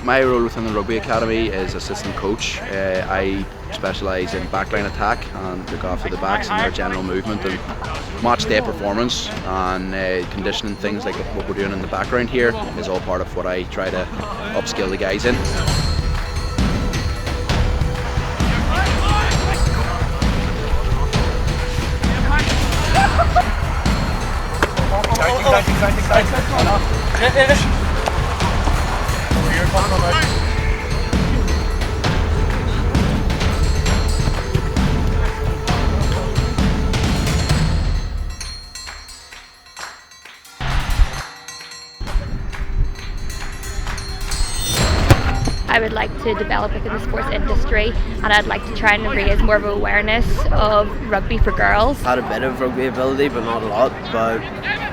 My role within the Rugby Academy is assistant coach. I specialise in backline attack and look after the backs and their general movement and match day performance, and conditioning things like what we're doing in the background here is all part of what I try to upskill the guys in. I would like to develop within the sports industry, and I'd like to try and raise more of awareness of rugby for girls. Had a bit of rugby ability but not a lot, but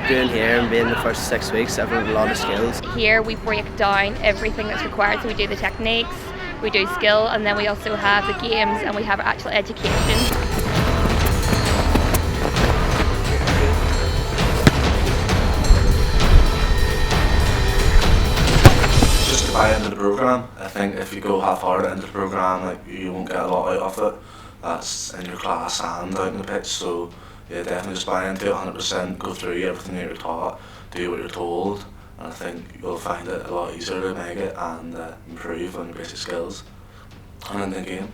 doing here and being the first 6 weeks I've learned a lot of skills. Here we break down everything that's required, so we do the techniques, we do skill, and then we also have the games and we have actual education. Buy into the programme. I think if you go half-hearted into the programme, like, you won't get a lot out of it. That's in your class and out in the pitch. So yeah, definitely just buy into it 100%. Go through everything that you're taught, do what you're told, and I think you'll find it a lot easier to make it and improve on your basic skills and in the game.